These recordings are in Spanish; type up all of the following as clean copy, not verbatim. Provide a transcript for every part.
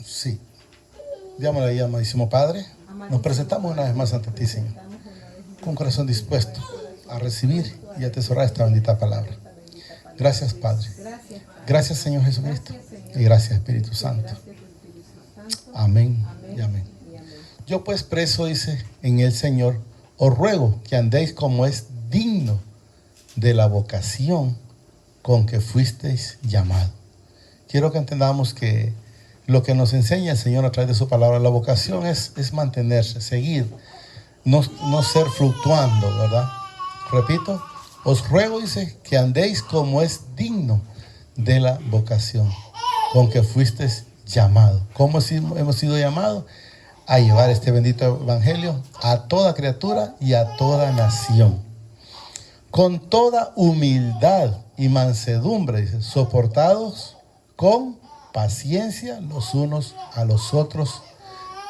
Sí. Digámosle ahí, amadísimo Padre, nos presentamos una vez más ante ti, Señor, con un corazón dispuesto a recibir y atesorar esta bendita palabra. Gracias, Padre. Gracias, Señor Jesucristo. Y gracias, Espíritu Santo. Amén y amén. Yo pues preso, dice, en el Señor, os ruego que andéis como es digno de la vocación con que fuisteis llamados. Quiero que entendamos que lo que nos enseña el Señor a través de su palabra, la vocación es mantenerse, seguir, no ser fluctuando, ¿verdad? Repito, os ruego, dice, que andéis como es digno de la vocación con que fuisteis llamados. ¿Cómo hemos sido llamados? A llevar este bendito evangelio a toda criatura y a toda nación. Con toda humildad y mansedumbre, dice, soportados con paciencia los unos a los otros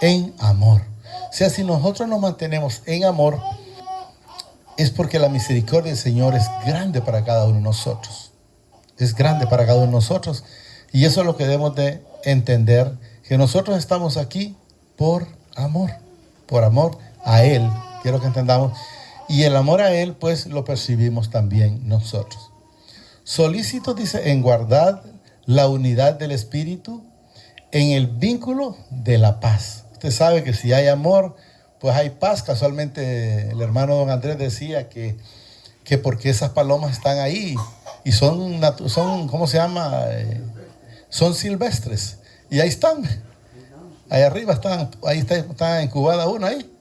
en amor. O sea, si nosotros nos mantenemos en amor, es porque la misericordia del Señor es grande para cada uno de nosotros. Es grande para cada uno de nosotros. Y eso es lo que debemos de entender, que nosotros estamos aquí por amor a Él. Quiero que entendamos. Y el amor a Él, pues, lo percibimos también nosotros. Solícitos, dice, en guardar la unidad del Espíritu en el vínculo de la paz. Usted sabe que si hay amor, pues hay paz. Casualmente el hermano don Andrés decía que porque esas palomas están ahí y son ¿cómo se llama? Son silvestres. Y ahí están. Ahí arriba están, está incubada una ahí.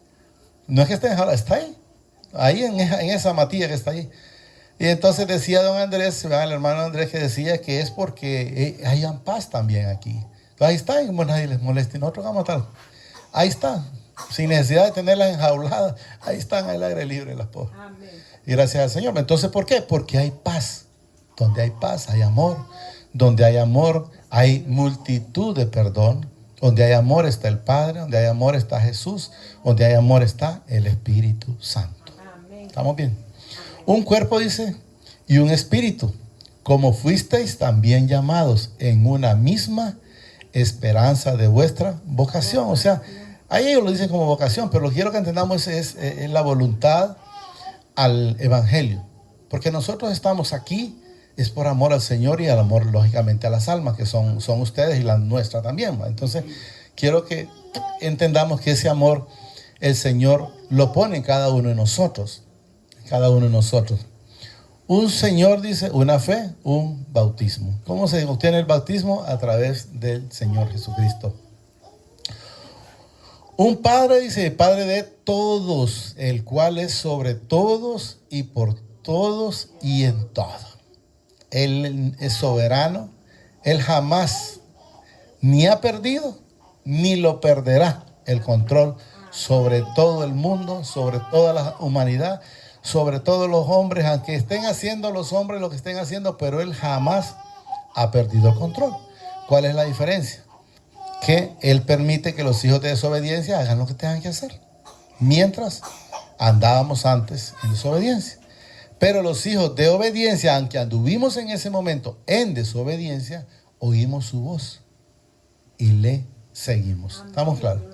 No es que estén en jaula, está ahí. Ahí en esa matilla que está ahí. Y entonces decía don Andrés, el hermano Andrés, que decía que es porque hay paz también aquí. Entonces ahí está, y como nadie les moleste, nosotros vamos a matar. Ahí está, sin necesidad de tenerlas enjauladas, ahí están al aire libre las pobres. Amén. Y gracias al Señor. Entonces, ¿por qué? Porque hay paz. Donde hay paz, hay amor. Donde hay amor, hay multitud de perdón. Donde hay amor está el Padre, donde hay amor está Jesús, donde hay amor está el Espíritu Santo. Amén. ¿Estamos bien? Un cuerpo, dice, y un espíritu, como fuisteis también llamados en una misma esperanza de vuestra vocación. O sea, ahí ellos lo dicen como vocación, pero lo que quiero que entendamos es la voluntad al evangelio. Porque nosotros estamos aquí, es por amor al Señor y al amor, lógicamente, a las almas, que son ustedes y la nuestra también. Entonces, quiero que entendamos que ese amor, el Señor lo pone en cada uno de nosotros. Cada uno de nosotros. Un Señor, dice, una fe, un bautismo. ¿Cómo se obtiene el bautismo? A través del Señor Jesucristo. Un Padre, dice, Padre de todos, el cual es sobre todos y por todos y en todo. Él es soberano. Él jamás ni ha perdido ni lo perderá el control sobre todo el mundo, sobre toda la humanidad, sobre todos los hombres, aunque estén haciendo los hombres lo que estén haciendo, pero Él jamás ha perdido el control. ¿Cuál es la diferencia? Que Él permite que los hijos de desobediencia hagan lo que tengan que hacer, mientras andábamos antes en desobediencia. Pero los hijos de obediencia, aunque anduvimos en ese momento en desobediencia, oímos su voz y le seguimos. ¿Estamos claros?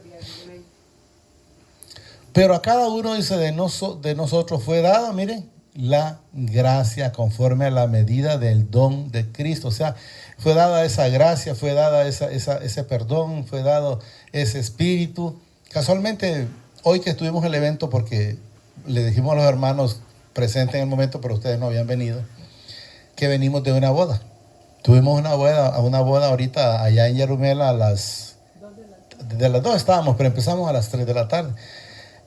Pero a cada uno, dice, de nosotros fue dada, miren, la gracia conforme a la medida del don de Cristo. O sea, fue dada esa gracia, fue dada ese perdón, fue dado ese espíritu. Casualmente, hoy que estuvimos en el evento, porque le dijimos a los hermanos presentes en el momento, pero ustedes no habían venido, que venimos de una boda. Tuvimos una boda ahorita allá en Yarumela desde las 2 estábamos, pero empezamos a las 3 de la tarde.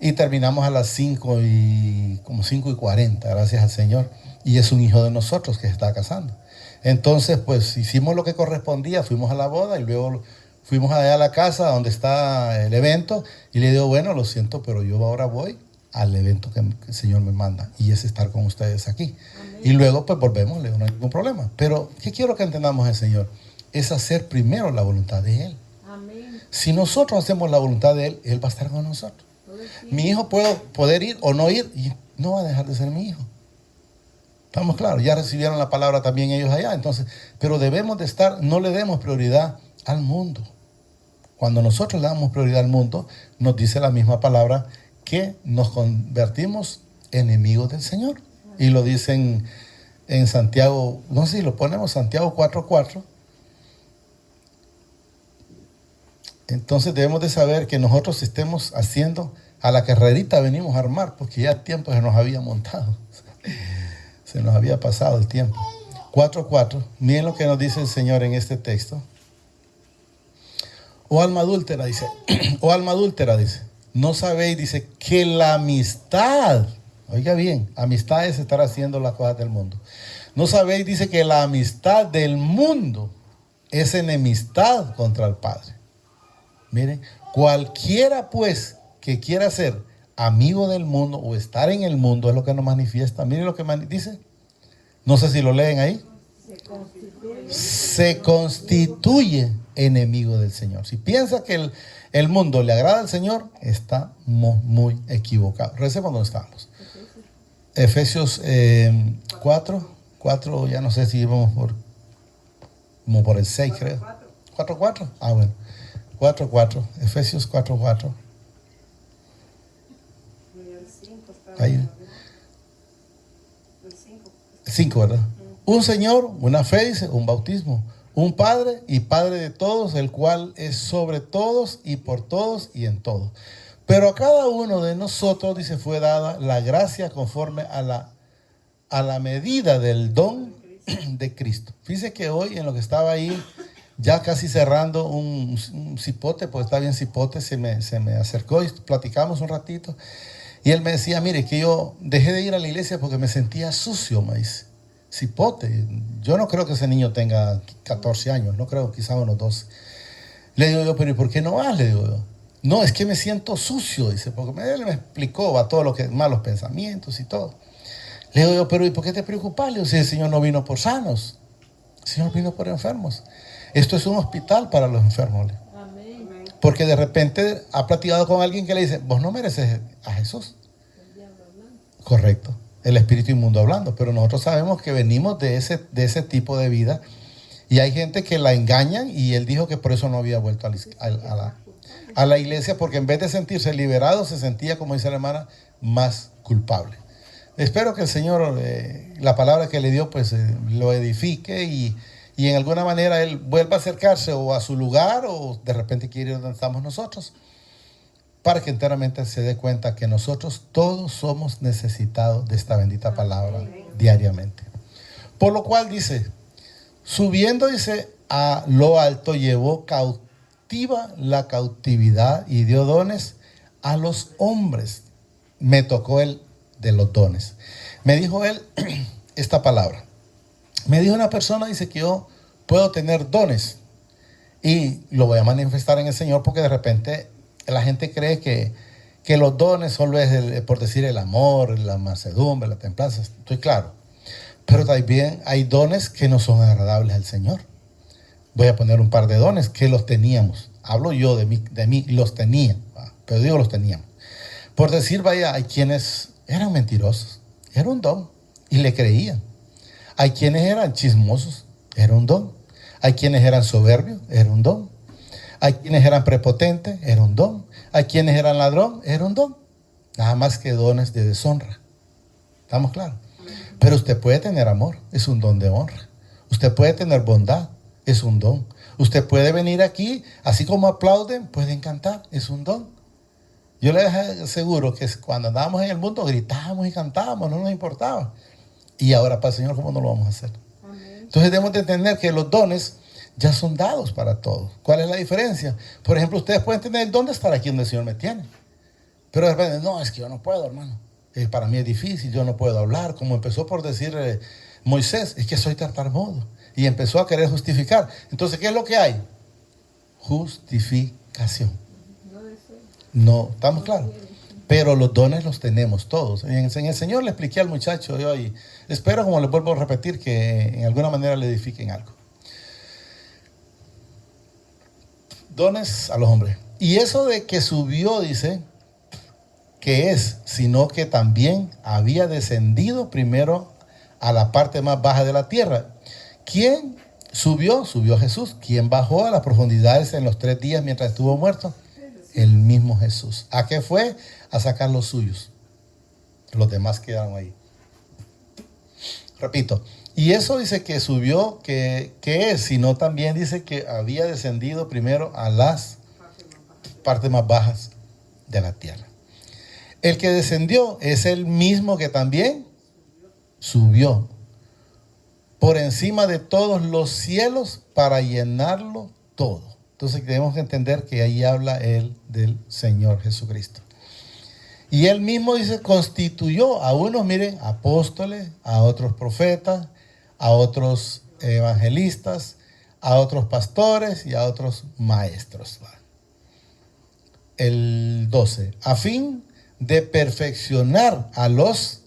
Y terminamos a las 5:40, gracias al Señor. Y es un hijo de nosotros que se está casando. Entonces, pues hicimos lo que correspondía, fuimos a la boda y luego fuimos allá a la casa donde está el evento. Y le digo, bueno, lo siento, pero yo ahora voy al evento que el Señor me manda. Y es estar con ustedes aquí. Amén. Y luego, pues volvemos, le digo, no hay ningún problema. Pero, ¿qué quiero que entendamos el Señor? es hacer primero la voluntad de Él. Amén. Si nosotros hacemos la voluntad de Él, Él va a estar con nosotros. Mi hijo puede poder ir o no ir y no va a dejar de ser mi hijo. Estamos claros, ya recibieron la palabra también ellos allá, entonces, pero debemos de estar, no le demos prioridad al mundo. Cuando nosotros le damos prioridad al mundo, nos dice la misma palabra que nos convertimos enemigos del Señor. Y lo dicen en Santiago, no sé si lo ponemos, Santiago 4:4. Entonces debemos de saber que nosotros estemos haciendo, a la carrerita venimos a armar, porque ya el tiempo se nos había montado. Se nos había pasado el tiempo. 4:4. Miren lo que nos dice el Señor en este texto. Oh alma adúltera, dice. Oh alma adúltera, dice. No sabéis, dice, que la amistad, oiga bien, amistad es estar haciendo las cosas del mundo. No sabéis, dice, que la amistad del mundo es enemistad contra el Padre. Miren, cualquiera pues que quiera ser amigo del mundo o estar en el mundo es lo que nos manifiesta. Miren lo que dice. No sé si lo leen ahí. Se constituye enemigo del Señor. Si piensa que el mundo le agrada al Señor, está muy equivocado. Recemos donde estamos. Efesios 4, ya no sé si íbamos como por el 6, creo. 4:4. Ah, bueno. 4:4. Efesios 4:4. Ahí. 5, ¿verdad? Un Señor, una fe, dice, un bautismo, un Padre y Padre de todos, el cual es sobre todos y por todos y en todos. Pero a cada uno de nosotros, dice, fue dada la gracia conforme a la medida del don de Cristo. Fíjese que hoy en lo que estaba ahí, ya casi cerrando un cipote, pues está bien cipote, se me acercó y platicamos un ratito. Y él me decía, mire, que yo dejé de ir a la iglesia porque me sentía sucio, me dice. Cipote, yo no creo que ese niño tenga 14 años, no creo, quizás unos 12. Le digo yo, pero ¿y por qué no vas? Le digo yo. No, es que me siento sucio, dice, porque él me explicó a todo lo que malos pensamientos y todo. Le digo yo, pero ¿y por qué te preocupas? Le digo, si el Señor no vino por sanos, el Señor vino por enfermos. Esto es un hospital para los enfermos. Amén. Porque de repente ha platicado con alguien que le dice, vos no mereces a Jesús. Correcto, el espíritu inmundo hablando, pero nosotros sabemos que venimos de ese tipo de vida y hay gente que la engañan y él dijo que por eso no había vuelto a la iglesia, porque en vez de sentirse liberado se sentía, como dice la hermana, más culpable. Espero que el Señor, la palabra que le dio, pues lo edifique y en alguna manera él vuelva a acercarse o a su lugar o de repente quiere ir donde estamos nosotros, para que enteramente se dé cuenta que nosotros todos somos necesitados de esta bendita palabra diariamente. Por lo cual dice, subiendo, dice, a lo alto, llevó cautiva la cautividad y dio dones a los hombres. Me tocó él de los dones. Me dijo él esta palabra. Me dijo una persona, dice, que yo puedo tener dones y lo voy a manifestar en el Señor, porque de repente la gente cree que los dones solo es, por decir, el amor, la mansedumbre, la templanza. Estoy claro. Pero también hay dones que no son agradables al Señor. Voy a poner un par de dones que los teníamos. Hablo yo de mí los tenía, pero digo los teníamos. Por decir, vaya, hay quienes eran mentirosos, era un don, y le creían. Hay quienes eran chismosos, era un don. Hay quienes eran soberbios, era un don. Hay quienes eran prepotentes, era un don. Hay quienes eran ladrón, era un don. Nada más que dones de deshonra. ¿Estamos claros? Pero usted puede tener amor, es un don de honra. Usted puede tener bondad, es un don. Usted puede venir aquí, así como aplauden, pueden cantar, es un don. Yo les aseguro que cuando andábamos en el mundo gritábamos y cantábamos, no nos importaba. Y ahora para el Señor, ¿cómo no lo vamos a hacer? Entonces debemos de entender que los dones ya son dados para todos. ¿Cuál es la diferencia? Por ejemplo, ustedes pueden tener el don de estar aquí donde el Señor me tiene. Pero de repente, no, es que yo no puedo, hermano. Para mí es difícil, yo no puedo hablar. Como empezó por decir Moisés, es que soy tartamudo. Y empezó a querer justificar. Entonces, ¿qué es lo que hay? Justificación. No, ¿estamos claros? Pero los dones los tenemos todos. En el Señor le expliqué al muchacho yo, y espero, como les vuelvo a repetir, que en alguna manera le edifiquen algo. dones a los hombres. Y eso de que subió, dice, que es, sino que también había descendido primero a la parte más baja de la tierra. ¿Quién subió? Subió Jesús. ¿Quién bajó a las profundidades en los 3 días mientras estuvo muerto? El mismo Jesús. ¿A qué fue? A sacar los suyos. Los demás quedaron ahí. Repito. Y eso dice que subió, que es, sino también dice que había descendido primero a las partes más bajas de la tierra. El que descendió es el mismo que también subió por encima de todos los cielos para llenarlo todo. Entonces tenemos que entender que ahí habla él del Señor Jesucristo. Y él mismo dice, constituyó a unos, miren, apóstoles, a otros profetas, a otros evangelistas, a otros pastores y a otros maestros. El 12, a fin de perfeccionar a los,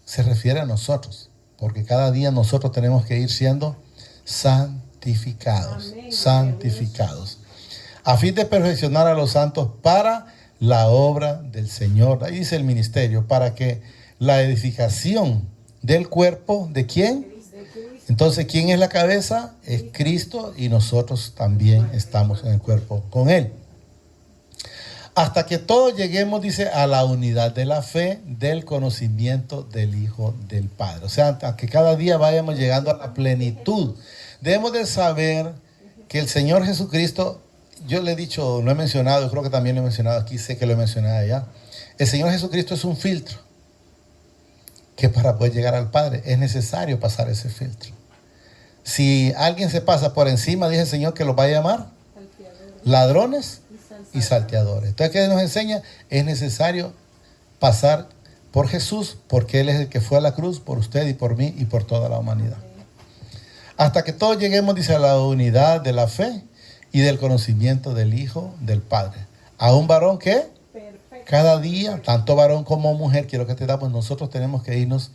se refiere a nosotros, porque cada día nosotros tenemos que ir siendo santificados. Amén. Santificados. A fin de perfeccionar a los santos para la obra del Señor. Ahí dice el ministerio, para que la edificación del cuerpo, ¿de quién? Entonces, ¿quién es la cabeza? Es Cristo, y nosotros también estamos en el cuerpo con Él. Hasta que todos lleguemos, dice, a la unidad de la fe, del conocimiento del Hijo del Padre. O sea, hasta que cada día vayamos llegando a la plenitud. Debemos de saber que el Señor Jesucristo, yo le he dicho, lo he mencionado, creo que también lo he mencionado aquí, sé que lo he mencionado allá. El Señor Jesucristo es un filtro, que para poder llegar al Padre es necesario pasar ese filtro. Si alguien se pasa por encima, dice el Señor que los va a llamar ladrones y salteadores. Entonces, ¿qué nos enseña? Es necesario pasar por Jesús, porque Él es el que fue a la cruz por usted y por mí y por toda la humanidad. Hasta que todos lleguemos, dice, a la unidad de la fe y del conocimiento del Hijo del Padre. A un varón que cada día, tanto varón como mujer, quiero que te damos, nosotros tenemos que irnos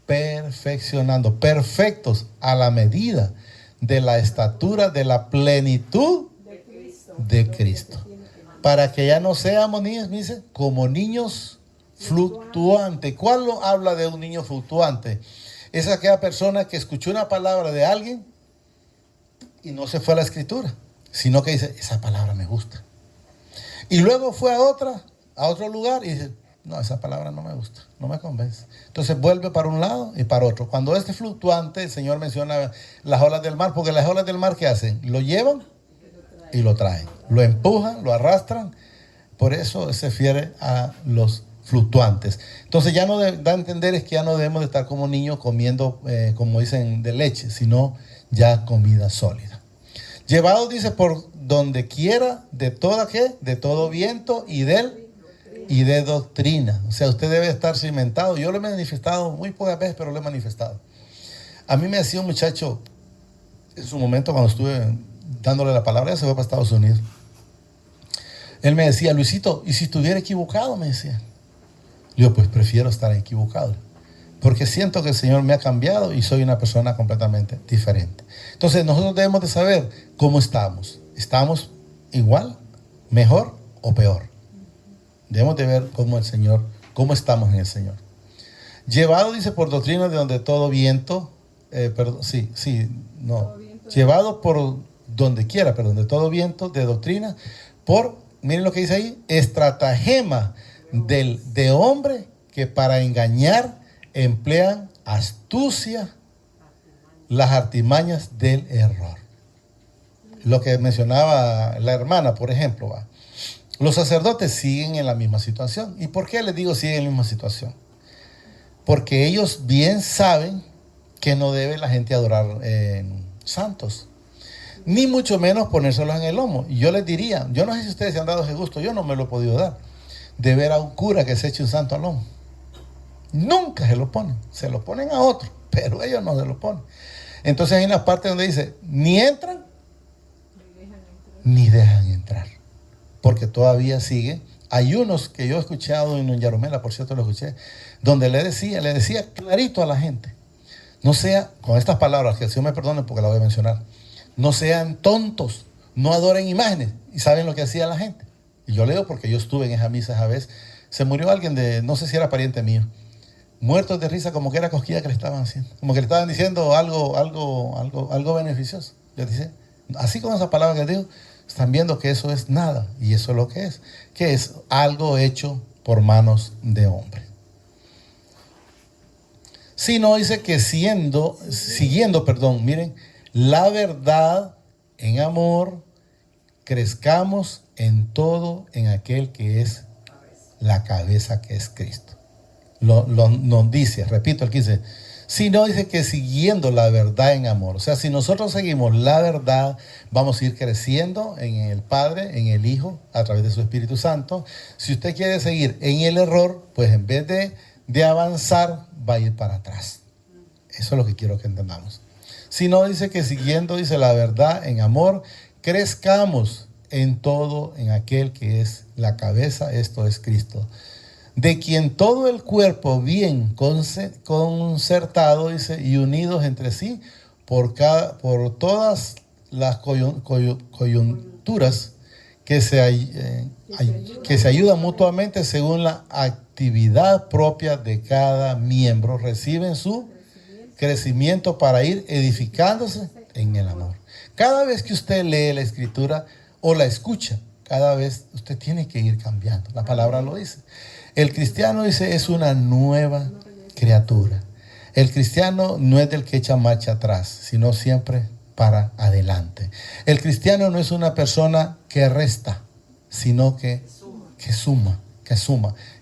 perfeccionando, perfectos a la medida de la estatura de la plenitud de Cristo. Para que ya no seamos niños, dice, como niños fluctuantes. ¿Cuál habla de un niño fluctuante? Es aquella persona que escuchó una palabra de alguien y no se fue a la escritura, sino que dice, esa palabra me gusta. Y luego fue a otro lugar y dice, no, esa palabra no me gusta, no me convence. Entonces vuelve para un lado y para otro. Cuando este fluctuante, el Señor menciona las olas del mar, porque las olas del mar, ¿qué hacen? Lo llevan y lo traen, lo empujan, lo arrastran. Por eso se refiere a los fluctuantes. Entonces ya no da a entender es que ya no debemos de estar como niños comiendo, como dicen, de leche, sino ya comida sólida. Llevados, dice, por donde quiera, de toda ¿qué? De todo viento y de doctrina. O sea, usted debe estar cimentado. Yo lo he manifestado muy pocas veces, pero lo he manifestado. A mí me decía un muchacho en su momento, cuando estuve dándole la palabra, ya se fue para Estados Unidos. Él me decía, Luisito, ¿y si estuviera equivocado? Me decía. Yo, pues prefiero estar equivocado, porque siento que el Señor me ha cambiado y soy una persona completamente diferente. Entonces nosotros debemos de saber cómo estamos. ¿Estamos igual, mejor o peor? Debemos de ver cómo el Señor, cómo estamos en el Señor. Llevado, dice, por doctrina de donde todo viento, llevado por donde quiera, perdón, de todo viento, de doctrina, por, miren lo que dice ahí, estratagema de hombre que para engañar emplean astucia, las artimañas del error. Lo que mencionaba la hermana, por ejemplo, va. Los sacerdotes siguen en la misma situación. ¿Y por qué les digo siguen en la misma situación? Porque ellos bien saben que no debe la gente adorar santos, ni mucho menos ponérselos en el lomo. Y yo les diría, yo no sé si ustedes se han dado ese gusto, yo no me lo he podido dar, de ver a un cura que se eche un santo al lomo. Nunca se lo ponen, se lo ponen a otro, pero ellos no se lo ponen. Entonces hay una parte donde dice, ni entran, ni dejan entrar, porque todavía sigue. Hay unos que yo he escuchado en Yaromela, por cierto lo escuché, donde le decía clarito a la gente, no sea, con estas palabras, que el Señor me perdone porque la voy a mencionar, no sean tontos, no adoren imágenes. ¿Y saben lo que hacía la gente? Y yo leo porque yo estuve en esa misa esa vez. Se murió alguien de, no sé si era pariente mío, muertos de risa, como que era cosquilla que le estaban haciendo, como que le estaban diciendo algo beneficioso. Yo dice, así con esa palabra que digo, están viendo que eso es nada, y eso es lo que es algo hecho por manos de hombre. Si no, dice que siguiendo, miren, la verdad en amor, crezcamos en todo en aquel que es la cabeza, que es Cristo. Nos dice, repito el 15, si no, dice que siguiendo la verdad en amor. O sea, si nosotros seguimos la verdad, vamos a ir creciendo en el Padre, en el Hijo, a través de su Espíritu Santo. Si usted quiere seguir en el error, pues en vez de avanzar, va a ir para atrás. Eso es lo que quiero que entendamos. Si no, dice que siguiendo, dice la verdad en amor, crezcamos en todo en aquel que es la cabeza, esto es Cristo, de quien todo el cuerpo bien concertado, dice, y unidos entre sí por todas las coyunturas que se ayudan mutuamente según la actividad propia de cada miembro, reciben su crecimiento para ir edificándose en el amor. Cada vez que usted lee la Escritura o la escucha, cada vez usted tiene que ir cambiando. La palabra lo dice. El cristiano, dice, es una nueva criatura. El cristiano no es del que echa marcha atrás, sino siempre para adelante. El cristiano no es una persona que resta, sino que suma.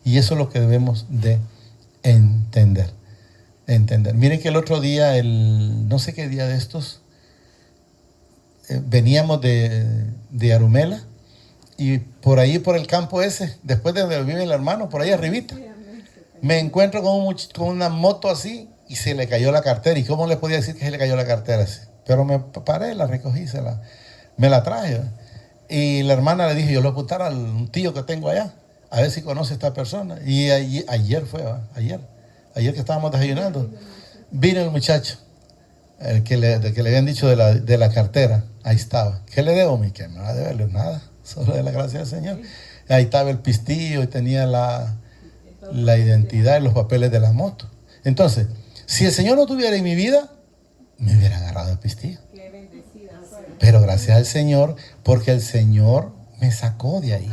Y eso es lo que debemos de entender. Miren que el otro día, no sé qué día de estos, veníamos de Arumela, y por ahí, por el campo ese, después de donde vive el hermano, por ahí arribita, me encuentro con una moto así, y se le cayó la cartera. ¿Y cómo le podía decir que se le cayó la cartera así? Pero me paré, la recogí, me la traje. Y la hermana le dije, yo le voy a apuntar a un tío que tengo allá, a ver si conoce a esta persona. Y ayer que estábamos desayunando, vino el muchacho, el que le habían dicho de la cartera. Ahí estaba. ¿Qué le debo? Que no va a deberle nada, solo de la gracia del Señor. Ahí estaba el pistillo y tenía la identidad y los papeles de la moto. Entonces, si el Señor no tuviera en mi vida, me hubiera agarrado el pistillo. Pero gracias al Señor, porque el Señor me sacó de ahí.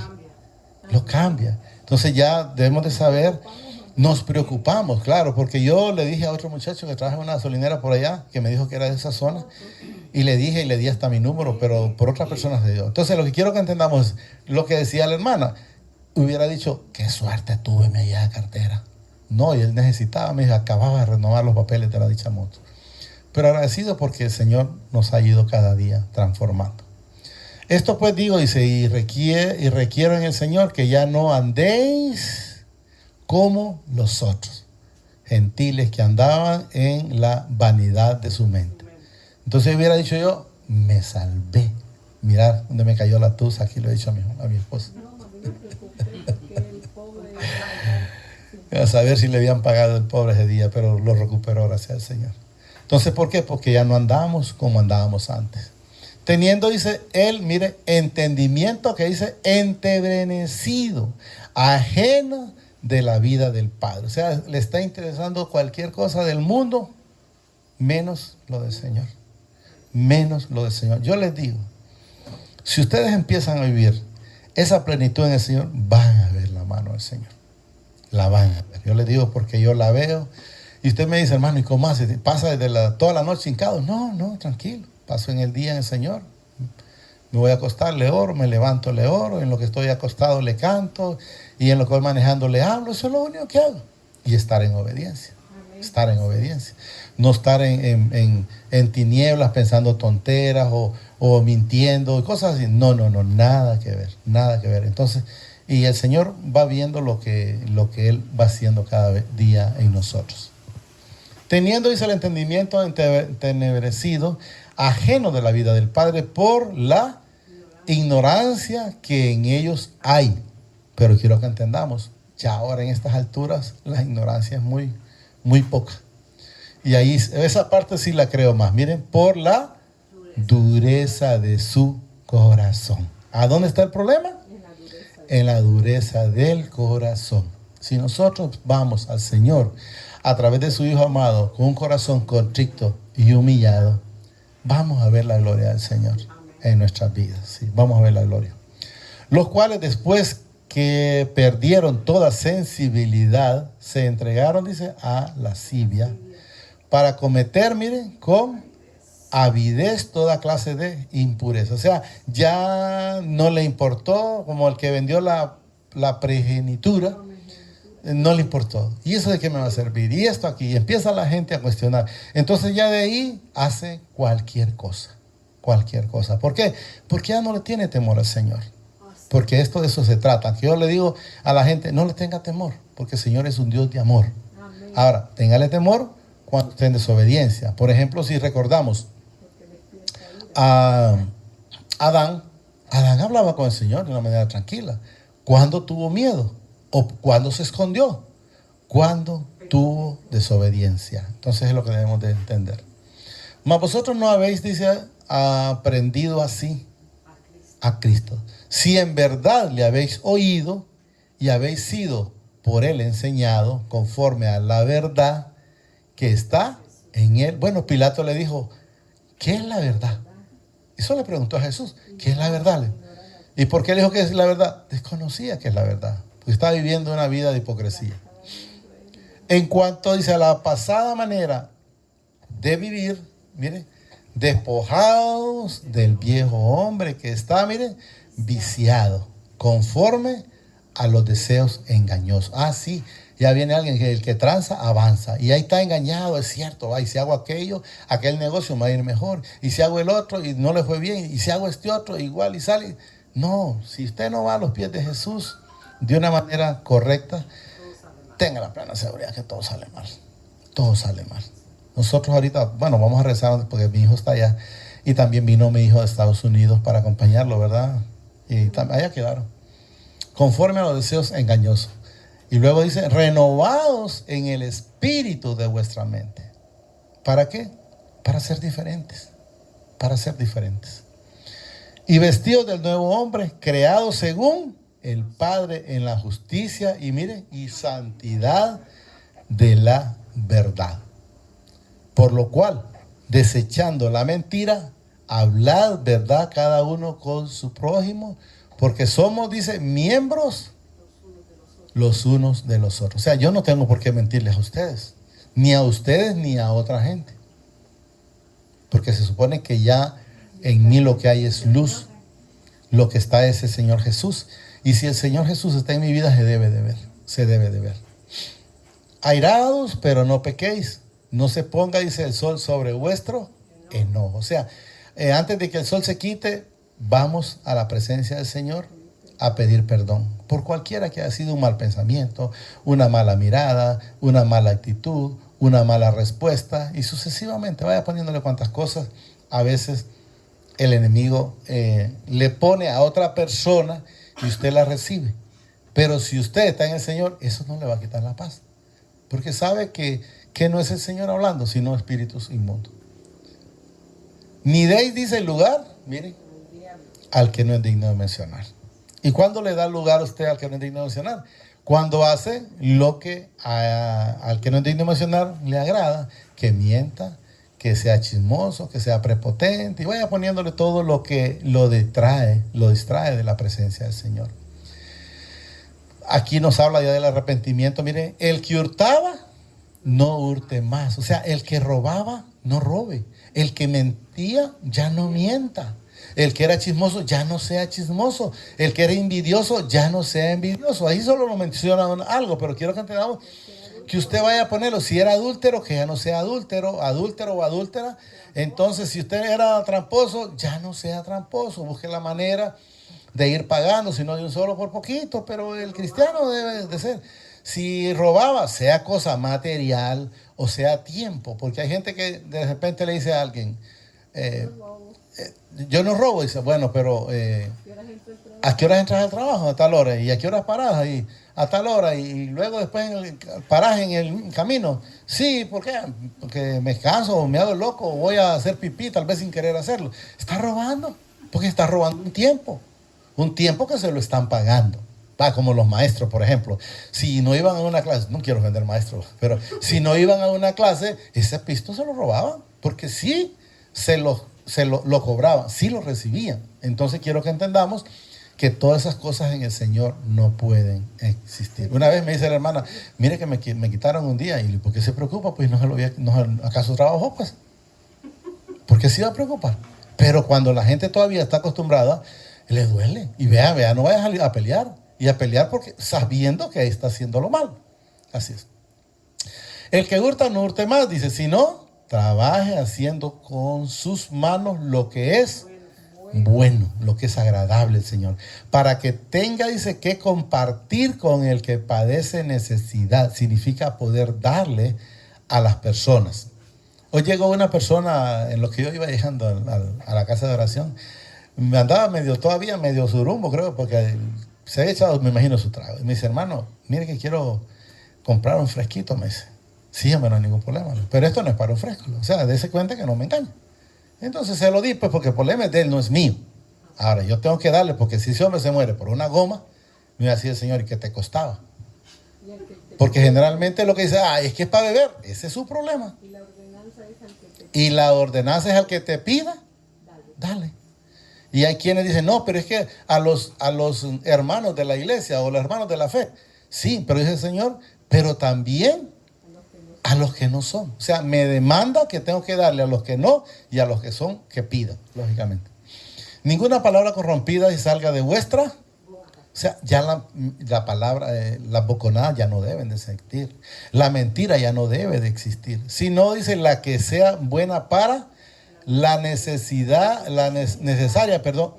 Lo cambia. Entonces ya debemos de saber, nos preocupamos, claro, porque yo le dije a otro muchacho que trabaja en una gasolinera por allá, que me dijo que era de esa zona, y le dije y le di hasta mi número, pero por otras personas se dio. Entonces lo que quiero que entendamos es lo que decía la hermana. Hubiera dicho, qué suerte tuve, me lleva cartera. No, y él necesitaba, me dijo, acababa de renovar los papeles de la dicha moto. Pero agradecido porque el Señor nos ha ido cada día transformando. Esto pues digo, dice, y requiero en el Señor que ya no andéis como los otros, gentiles que andaban en la vanidad de su mente. Entonces hubiera dicho yo, me salvé. Mirad dónde me cayó la tusa, aquí lo he dicho a mi esposa. A saber si le habían pagado el pobre ese día, pero lo recuperó, gracias al Señor. Entonces, ¿por qué? Porque ya no andamos como andábamos antes. Teniendo, dice él, mire, entendimiento que dice entebrecido, ajeno de la vida del Padre. O sea, le está interesando cualquier cosa del mundo, menos lo del Señor. Menos lo del Señor. Yo les digo, si ustedes empiezan a vivir esa plenitud en el Señor, van a ver la mano del Señor. La van a ver. Yo les digo porque yo la veo. Y usted me dice, hermano, ¿y cómo hace? ¿Pasa desde toda la noche hincado? No, tranquilo. Paso en el día en el Señor. Me voy a acostar, le oro, me levanto, le oro. En lo que estoy acostado le canto. Y en lo que voy manejando le hablo. Eso es lo único que hago. Y estar en obediencia. Amén. Estar en obediencia. No estar en tinieblas pensando tonteras o mintiendo y cosas así. No, nada que ver. Nada que ver. Entonces, y el Señor va viendo lo que Él va haciendo cada día en nosotros. Teniendo, dice, el entendimiento entenebrecido, ajeno de la vida del Padre por la ignorancia que en ellos hay. Pero quiero que entendamos, ya ahora en estas alturas la ignorancia es muy, muy poca. Y ahí esa parte sí la creo más. Miren, por la dureza de su corazón. ¿A dónde está el problema? En la dureza del corazón. Si nosotros vamos al Señor a través de su Hijo amado con un corazón contrito y humillado, vamos a ver la gloria del Señor en nuestras vidas. ¿Sí? Vamos a ver la gloria. Los cuales después que perdieron toda sensibilidad, se entregaron, dice, a lascivia, para cometer, miren, con avidez toda clase de impureza. O sea, ya no le importó, como el que vendió la primogenitura, no le importó. ¿Y eso de qué me va a servir? Y esto aquí, y empieza la gente a cuestionar. Entonces ya de ahí hace cualquier cosa. Cualquier cosa. ¿Por qué? Porque ya no le tiene temor al Señor. Porque esto de eso se trata. Que yo le digo a la gente, no le tenga temor, porque el Señor es un Dios de amor. Amén. Ahora, téngale temor cuando esté en desobediencia. Por ejemplo, si recordamos a Adán hablaba con el Señor de una manera tranquila. ¿Cuándo tuvo miedo? ¿O cuándo se escondió? Cuando tuvo desobediencia. Entonces es lo que debemos de entender. Mas vosotros no habéis, dice, aprendido así a Cristo. Si en verdad le habéis oído y habéis sido por él enseñado conforme a la verdad que está en él. Bueno, Pilato le dijo, ¿qué es la verdad? Eso le preguntó a Jesús, ¿qué es la verdad? ¿Y por qué le dijo que es la verdad? Desconocía que es la verdad, porque estaba viviendo una vida de hipocresía. En cuanto, dice, a la pasada manera de vivir, mire, despojados del viejo hombre que está, mire, viciado, conforme a los deseos engañosos. Ah, sí, ya viene alguien que el que tranza avanza. Y ahí está engañado, es cierto. Y si hago aquello, aquel negocio me va a ir mejor. Y si hago el otro y no le fue bien. Y si hago este otro, igual y sale. No, si usted no va a los pies de Jesús de una manera correcta, tenga la plena seguridad que todo sale mal. Todo sale mal. Nosotros ahorita, bueno, vamos a rezar porque mi hijo está allá. Y también vino mi hijo de Estados Unidos para acompañarlo, ¿verdad? Y allá quedaron. Conforme a los deseos engañosos. Y luego dice, renovados en el espíritu de vuestra mente. ¿Para qué? Para ser diferentes. Para ser diferentes. Y vestidos del nuevo hombre, creado según el Padre en la justicia y mire, y santidad de la verdad. Por lo cual, desechando la mentira, hablad verdad cada uno con su prójimo, porque somos, dice, miembros los unos de los otros. O sea, yo no tengo por qué mentirles a ustedes, ni a otra gente. Porque se supone que ya en mí lo que hay es luz. Lo que está es el Señor Jesús. Y si el Señor Jesús está en mi vida, se debe de ver. Se debe de ver. Airados, pero no pequéis. No se ponga, dice, el sol sobre vuestro enojo. O sea, antes de que el sol se quite, vamos a la presencia del Señor a pedir perdón por cualquiera que haya sido un mal pensamiento, una mala mirada, una mala actitud, una mala respuesta y sucesivamente vaya poniéndole cuantas cosas a veces el enemigo le pone a otra persona y usted la recibe. Pero si usted está en el Señor, eso no le va a quitar la paz, porque sabe que no es el Señor hablando, sino espíritus inmundos. Ni deis, dice, el lugar, miren, al que no es digno de mencionar. ¿Y cuándo le da lugar a usted al que no es digno de mencionar? Cuando hace lo que al que no es digno de mencionar le agrada, que mienta, que sea chismoso, que sea prepotente, y vaya poniéndole todo lo que lo distrae de la presencia del Señor. Aquí nos habla ya del arrepentimiento. Miren, el que hurtaba, no hurte más. O sea, el que robaba, no robe. El que mentía, ya no mienta. El que era chismoso, ya no sea chismoso. El que era envidioso, ya no sea envidioso. Ahí solo lo menciona algo, pero quiero que entendamos que usted vaya a ponerlo. Si era adúltero, que ya no sea adúltero o adúltera. Entonces, si usted era tramposo, ya no sea tramposo. Busque la manera de ir pagando, si no de un solo por poquito, pero el cristiano debe de ser. Si robaba, sea cosa material o sea tiempo, porque hay gente que de repente le dice a alguien, yo no robo, dice, bueno, pero ¿a qué horas entras al trabajo? A tal hora. ¿Y a qué horas paras ahí? A tal hora. Y luego después paras en el camino. Sí, ¿por qué? Porque me canso, me hago loco, voy a hacer pipí, tal vez sin querer hacerlo. Está robando. Porque está robando un tiempo que se lo están pagando. Va, como los maestros, por ejemplo. Si no iban a una clase, no quiero ofender maestros, pero si no iban a una clase, ese pisto se lo robaban, porque sí lo cobraban, sí lo recibían. Entonces quiero que entendamos que todas esas cosas en el Señor no pueden existir. Una vez me dice la hermana, mire que me quitaron un día. Y ¿por qué se preocupa? Pues ¿acaso trabajó? Pues, ¿por qué se iba a preocupar? Pero cuando la gente todavía está acostumbrada, le duele. Y vea, no vayas a pelear. Y a pelear porque sabiendo que está haciendo lo mal. Así es. El que hurta no hurte más, dice, sino trabaje haciendo con sus manos lo que es bueno, lo que es agradable al Señor, para que tenga, dice, que compartir con el que padece necesidad. Significa poder darle a las personas. Hoy llegó una persona, en lo que yo iba llegando a la casa de oración, me andaba todavía medio surumbo, creo, porque se había echado, me imagino, su trago. Y me dice, hermano, mire que quiero comprar un fresquito, me dice. Sí, hombre, no hay ningún problema. Pero esto no es para un fresco. O sea, dése cuenta que no me engaña. Entonces se lo di, pues, porque el problema es de él, no es mío. Ahora, yo tengo que darle, porque si ese hombre se muere por una goma, me iba a decir el Señor, ¿y qué te costaba? Porque generalmente lo que dice, es que es para beber. Ese es su problema. Y la ordenanza es al que te pida, dale. Y hay quienes dicen, no, pero es que a los hermanos de la iglesia o los hermanos de la fe. Sí, pero dice el Señor, pero también a los que no son. O sea, me demanda que tengo que darle a los que no y a los que son, que pidan, lógicamente. Ninguna palabra corrompida y salga de vuestra. O sea, ya la palabra, las boconadas ya no deben de existir. La mentira ya no debe de existir. Sino, dice, la que sea buena para la necesaria,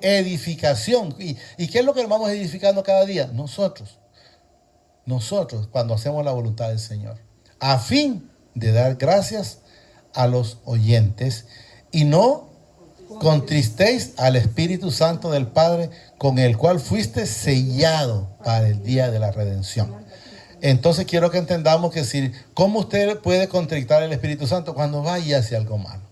edificación. ¿Y qué es lo que vamos edificando cada día? Nosotros, cuando hacemos la voluntad del Señor, a fin de dar gracias a los oyentes y no contristéis al Espíritu Santo del Padre, con el cual fuiste sellado para el día de la redención. Entonces quiero que entendamos que ¿cómo usted puede contristar al Espíritu Santo? Cuando vaya hacia algo malo.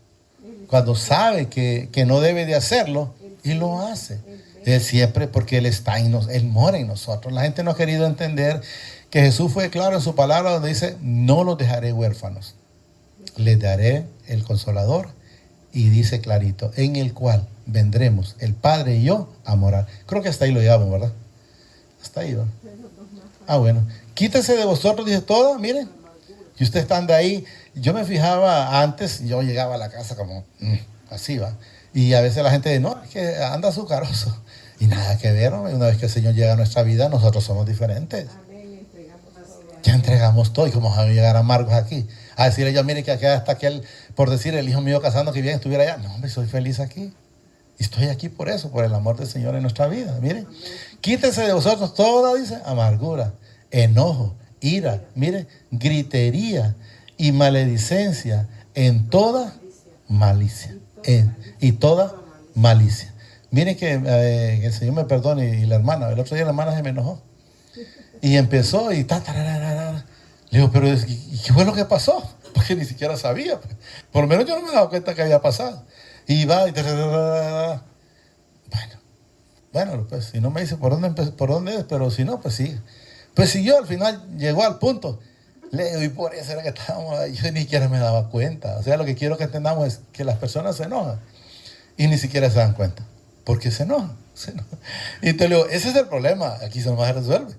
Cuando sabe que no debe de hacerlo y lo hace. Él siempre, porque Él está en nosotros, Él mora en nosotros. La gente no ha querido entender que Jesús fue claro en su palabra donde dice, no los dejaré huérfanos, les daré el Consolador. Y dice clarito, en el cual vendremos el Padre y yo a morar. Creo que hasta ahí lo llevamos, ¿verdad? Hasta ahí, ¿verdad? Bueno. Quítese de vosotros, dice todo, miren. Y ustedes están de ahí. Yo me fijaba antes, yo llegaba a la casa como así, ¿va? Y a veces la gente dice, no, es que anda azucaroso. Y nada que ver, ¿no? Una vez que el Señor llega a nuestra vida, nosotros somos diferentes. Ya entregamos todo. Y como vamos a llegar amargos aquí. A decirle yo, mire que acá hasta aquel, por decir, el hijo mío casando que bien estuviera allá. No, hombre, soy feliz aquí. Y estoy aquí por eso, por el amor del Señor en nuestra vida. Mire, quítese de vosotros toda, dice, amargura, enojo, ira, mire, gritería y maledicencia, en toda malicia. Y toda malicia. Mire que el Señor me perdone, y la hermana, el otro día la hermana se me enojó. Y empezó y le digo, pero ¿y qué fue lo que pasó? Porque ni siquiera sabía. Por lo menos yo no me he dado cuenta que había pasado. Y va y bueno, pues si no me dice por dónde es, pero si no, pues sigue. Pues siguió, al final llegó al punto. Le digo, y por eso era que estábamos ahí. Yo ni siquiera me daba cuenta. O sea, lo que quiero que entendamos es que las personas se enojan y ni siquiera se dan cuenta. Porque se enojan. Y te digo, ese es el problema. Aquí se nos resuelve.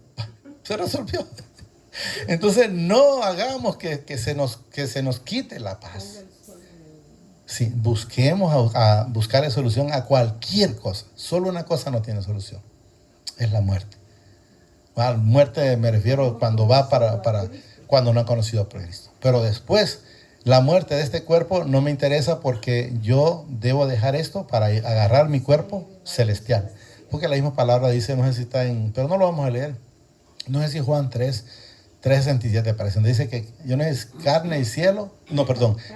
Se resolvió. Entonces no hagamos que se nos quite la paz. Sí, busquemos a buscarle solución a cualquier cosa. Solo una cosa no tiene solución. Es la muerte. Muerte me refiero cuando va cuando no ha conocido a Cristo. Pero después, la muerte de este cuerpo no me interesa, porque yo debo dejar esto para agarrar mi cuerpo celestial. Porque la misma palabra dice, no sé si está pero no lo vamos a leer. No sé si Juan 3:67 parece, donde dice que yo no es carne y cielo,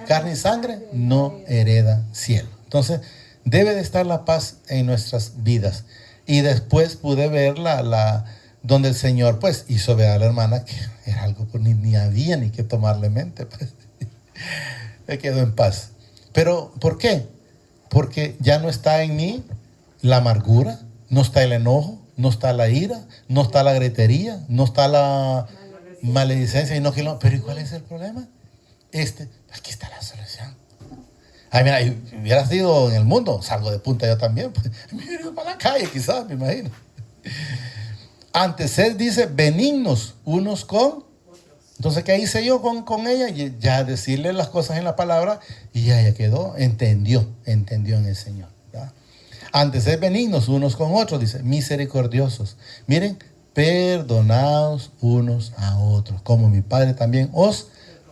carne y sangre no hereda cielo. Entonces, debe de estar la paz en nuestras vidas. Y después pude ver donde el Señor, pues, hizo ver a la hermana que era algo que ni había ni que tomarle mente, pues. Me quedo en paz. Pero, ¿por qué? Porque ya no está en mí la amargura, no está el enojo, no está la ira, no está la gretería, no está la maledicencia. Y no, pero ¿y cuál es el problema? Aquí está la solución. Ay, mira, si hubiera sido en el mundo, salgo de punta yo también. Pues, me hubiera ido para la calle, quizás, me imagino. Antes él dice, benignos unos con. Entonces, ¿qué hice yo con ella? Y ya decirle las cosas en la palabra y ya quedó, entendió en el Señor. ¿Ya? Antes es benignos unos con otros, dice, misericordiosos. Miren, perdonaos unos a otros, como mi Padre también os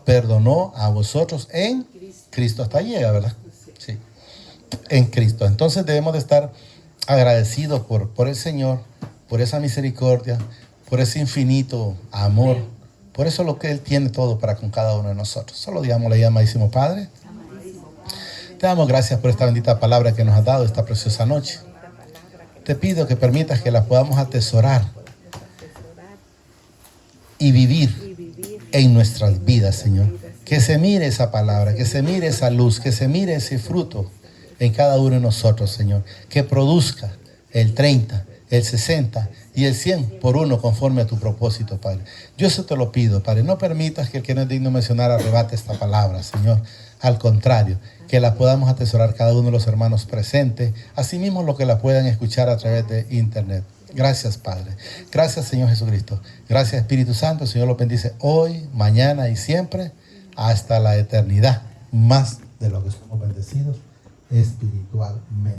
perdonó a vosotros en Cristo. Hasta llega, ¿verdad? Sí, en Cristo. Entonces debemos de estar agradecidos por el Señor, por esa misericordia, por ese infinito amor. Por eso lo que Él tiene todo para con cada uno de nosotros. Solo digámosle, amadísimo Padre, te damos gracias por esta bendita palabra que nos has dado esta preciosa noche. Te pido que permitas que la podamos atesorar y vivir en nuestras vidas, Señor. Que se mire esa palabra, que se mire esa luz, que se mire ese fruto en cada uno de nosotros, Señor. Que produzca el 30, el 60 y el 100 por uno conforme a tu propósito, Padre. Yo eso te lo pido, Padre. No permitas que el que no es digno de mencionar arrebate esta palabra, Señor. Al contrario, que la podamos atesorar cada uno de los hermanos presentes, asimismo lo que la puedan escuchar a través de internet. Gracias, Padre. Gracias, Señor Jesucristo. Gracias, Espíritu Santo. El Señor los bendice hoy, mañana y siempre, hasta la eternidad. Más de lo que somos bendecidos espiritualmente.